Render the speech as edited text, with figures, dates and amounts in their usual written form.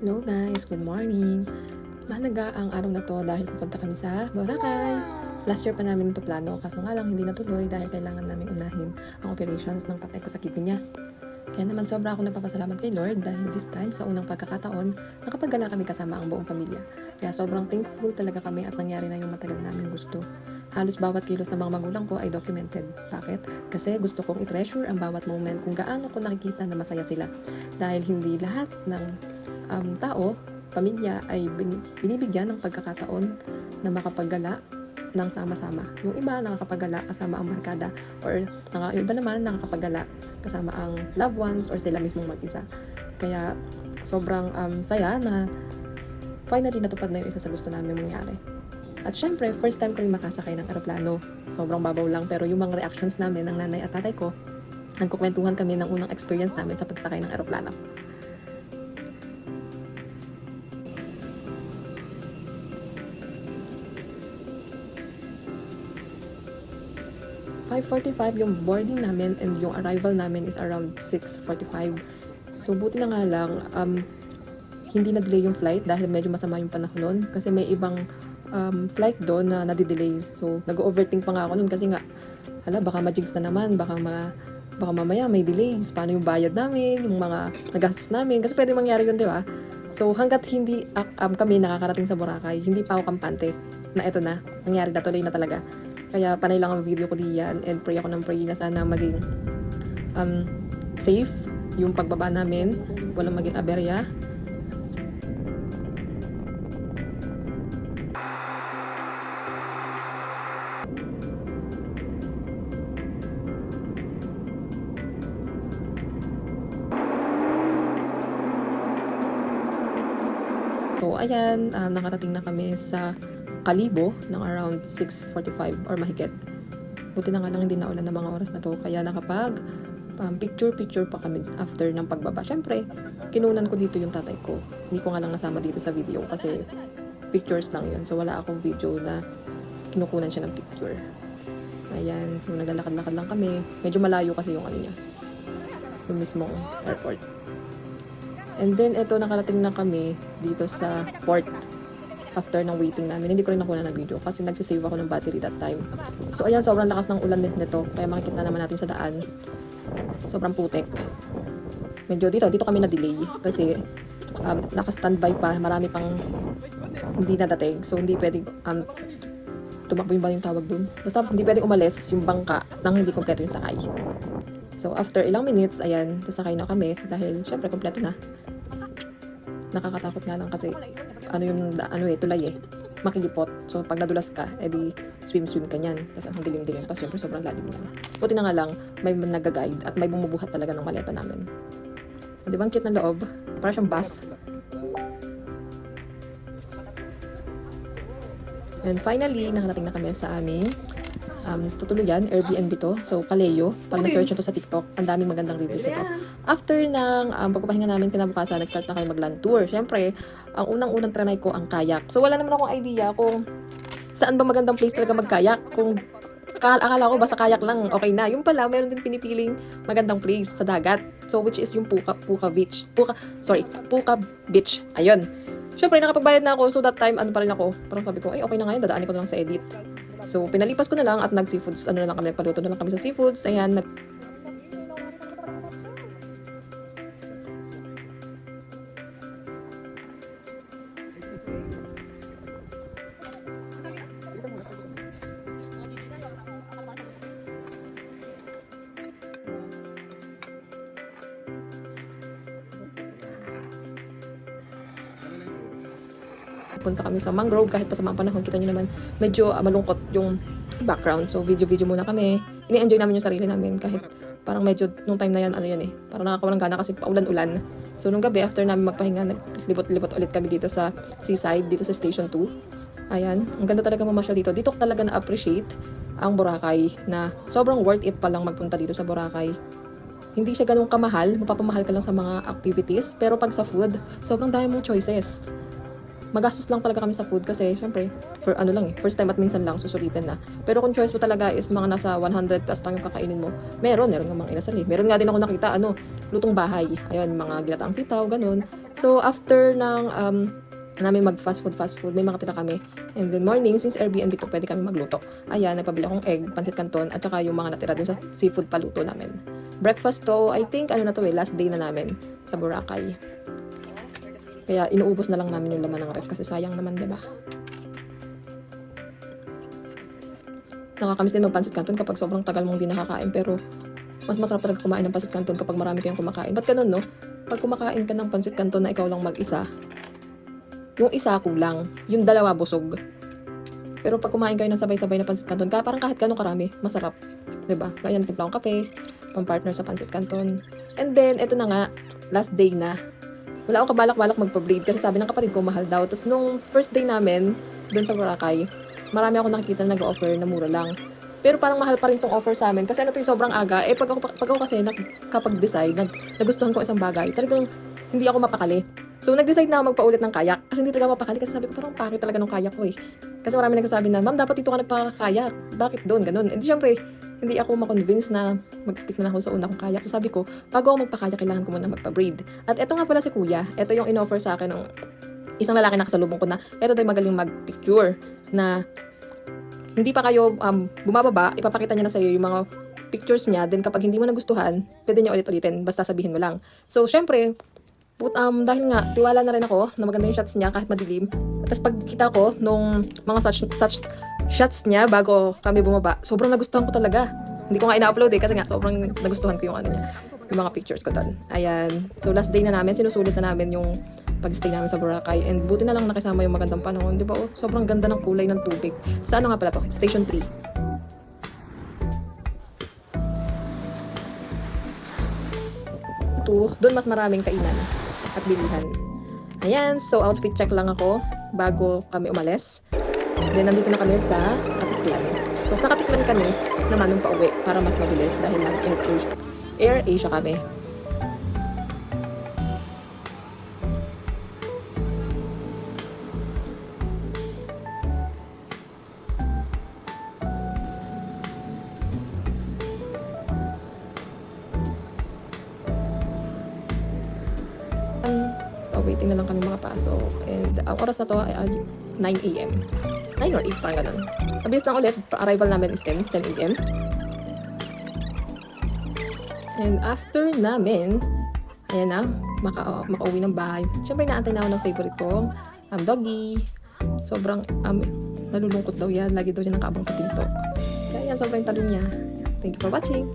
Hello guys, good morning. Mahalaga ang araw na to dahil pupunta kami sa Boracay. Last year pa namin ito plano, kaso nga lang hindi natuloy dahil kailangan namin unahin ang operations ng tatay ko sa kidney niya. Kaya naman sobra ako nagpapasalamat kay Lord dahil this time sa unang pagkakataon, nakapaggala kami kasama ang buong pamilya. Kaya sobrang thankful talaga kami at nangyari na yung matagal namin gusto. Halos bawat kilos ng mga magulang ko ay documented. Bakit? Kasi gusto kong i-treasure ang bawat moment kung gaano ko nakikita na masaya sila. Dahil hindi lahat ng tao, pamilya ay binibigyan ng pagkakataon na makapaggala ng sama-sama. Yung iba nakakapaggala kasama ang barkada or yung iba naman nakakapaggala kasama ang loved ones or sila mismong mag-isa. Kaya sobrang saya na finally natupad na yung isa sa gusto namin mangyari. At syempre, first time kami makasakay ng eroplano. Sobrang babaw lang pero yung mga reactions namin ng nanay at tatay ko, nagkukwentuhan kami ng unang experience namin sa pagsakay ng eroplano. 5:45 yung boarding namin and yung arrival namin is around 6:45. So buti na nga lang hindi na-delay yung flight dahil medyo masama yung panahon nun kasi may ibang flight doon na nadidelay. So nag-overthink pa nga ako nun kasi nga baka ma-jigs na naman, baka mamaya may delays, paano yung bayad namin, yung mga nagastos namin kasi pwede mangyari yun, di ba? So hanggat hindi kami nakakarating sa Boracay, hindi pa ako kampante na eto na, nangyari na, tuloy na talaga. Kaya panay lang ang video ko diyan and pray ako ng pray na sana maging safe yung pagbaba namin, walang maging aberya. So ayan, nakarating na kami sa Kalibo ng around 6:45 or mahigit. Buti na nga lang hindi naulan ng mga oras na to. Kaya nakapag picture pa kami after ng pagbaba. Syempre, kinunan ko dito yung tatay ko. Hindi ko nga lang nasama dito sa video kasi pictures lang yun. So wala akong video na kinukunan siya ng picture. Ayan, so naglalakad-lakad lang kami. Medyo malayo kasi yung niya. Yung mismong airport. And then, ito, nakarating na kami dito sa port after ng waiting namin. Hindi ko rin nakuha ng video kasi nagsisave ako ng battery that time. So, ayan, sobrang lakas ng ulan nito. Kaya makikita naman natin sa daan. Sobrang putek. Medyo dito kami na-delay kasi naka-standby pa. Marami pang hindi nadating. So, hindi pwedeng tumakbo yung tawag dun. Basta hindi pwedeng umalis yung bangka nang hindi kompleto yung sakay. So, after ilang minutes, ayan, sasakay na kami dahil syempre kompleto na. Nakakatakot nga lang kasi tulay makilipot. So pag nadulas ka, edi swim ka niyan. Tapos ang dilim-dilim pa, syempre sobrang lalim na. Buti na nga lang, may nag-guide at may bumubuhat talaga ng maleta namin. Di ba ang cute ng loob? Para siyang bus. And finally, nakarating na kami sa aming tutuluyan, Airbnb to. So, Kaleo. Pag na-search nyo to sa TikTok, ang daming magandang reviews nito. After ng pagpapahinga namin kinabukasan, nag-start na kayo mag-land tour. Siyempre, ang unang-unang trinay ko ang kayak. So, wala naman akong idea kung saan ba magandang place talaga mag-kayak. Kung akala ko basta kayak lang, okay na. Yung pala, meron din pinipiling magandang place sa dagat. So, which is yung Puka Beach. Puka Beach. Ayun. Siyempre, nakapagbayad na ako. So, that time, pa rin ako. Parang sabi ko, okay na ngayon, dadaanin ko na lang sa edit. So, pinalipas ko na lang at nag-seafoods, nagpaluto na lang kami sa seafoods. Ayan, punta kami sa mangrove kahit pa sa mga panahon. Kita nyo naman, medyo malungkot yung background. So, video muna kami. Ini-enjoy namin yung sarili namin kahit parang medyo, nung time na yan, parang nakakawalang gana kasi paulan-ulan. So, nung gabi, after namin magpahinga, naglibot-libot ulit kami dito sa seaside, dito sa Station 2. Ayan, ang ganda talaga mamasyal dito. Dito talaga na-appreciate ang Boracay na sobrang worth it palang magpunta dito sa Boracay. Hindi siya ganun kamahal, mapapamahal ka lang sa mga activities, pero pag sa food, sobrang dami mong choices. magastos lang talaga kami sa food kasi syempre, for ano lang first time at minsan lang susulitin na. Pero kung choice mo talaga is mga nasa 100 plus lang yung kakainin mo, meron nga mga inasal eh. Meron nga din ako nakita, lutong bahay. Ayun, mga ginataang sitaw, ganun. So, after ng, namin mag fast food, may mga tira kami. And then morning, since Airbnb to, pwede kami magluto. Ayan, nagpabili akong egg, pancit canton, at saka yung mga natira dun sa seafood paluto namin. Breakfast to, I think, last day na namin sa Boracay. Kaya inuubos na lang namin yung laman ng ref kasi sayang naman, diba? Nakakamiss din mag-pancit canton kapag sobrang tagal mong di nakakain, pero mas masarap talaga kumain ng pancit canton kapag marami kayong kumakain. Ba't ganun, no? Pag kumakain ka ng pancit canton na ikaw lang mag-isa, yung isa kulang, yung dalawa busog. Pero pag kumain kayo ng sabay-sabay na pancit canton, parang kahit gano'ng karami, masarap. Diba? Kaya timpla akong kape, pang-partner sa pancit canton. And then, eto na nga, last day na. Wala akong kabalak-balak magpa-braid kasi sabi ng kapatid ko mahal daw. Tapos nung first day namin, dun sa Boracay, marami ako nakikita na nag-offer na mura lang. Pero parang mahal pa rin tong offer sa amin kasi yung sobrang aga. Pag ako kasi kapag decide, nagustuhan ko isang bagay, talagang hindi ako mapakali. So, nag-decide na ako magpaulit ng kayak. Kasi hindi talaga mapakali kasi sabi ko parang pangit talaga ng kayak ko eh. Kasi marami nagsasabi na, ma'am, dapat dito ka nagpakayak. Bakit doon? Ganun. Eh, syempre, hindi ako makonvince na mag-stick na ako sa una kong kayak. So, sabi ko, bago ako magpakayak, kailangan ko muna magpa-braid. At eto nga pala si kuya. Eto yung in-offer sa akin ng isang lalaki na kasalubong ko na, eto tayo magaling mag-picture na hindi pa kayo bumababa, ipapakita niya na sa'yo yung mga pictures niya. Then kapag hindi mo nagustuhan, pwede niya ulit-ulitin. Basta sabihin mo lang. So, syempre, dahil nga, tiwala na rin ako na maganda yung shots niya kahit madilim. Tapos pagkita ko nung mga such shots niya bago kami bumaba, sobrang nagustuhan ko talaga. Hindi ko nga ina-upload kasi nga sobrang nagustuhan ko yung niya, yung mga pictures ko doon. Ayan. So last day na namin, sinusulit na namin yung pag-stay namin sa Boracay. And buti na lang nakisama yung magandang panahon. Di ba? Sobrang ganda ng kulay ng tubig. Sa nga pala to? Station 3. Doon mas maraming kainan at bilihan. Ayan, so outfit check lang ako bago kami umalis. Then nandito na kami sa Katiklan. So sa Katiklan kami naman nung pauwi para mas mabilis dahil lang Air Asia kami. Waiting na lang kami makapasok. And ang oras na to ay 9 a.m. 9 or 8, parang ganun. Mabilis lang ulit. Arrival namin is 10 a.m. And after namin, ayan na, makauwi ng bahay. Siyempre, naantay na ako ng favorite kong doggy. Sobrang nalulungkot daw yan. Lagi daw siya nakaabang sa pinto. Kaya yan, sobrang talo niya. Thank you for watching.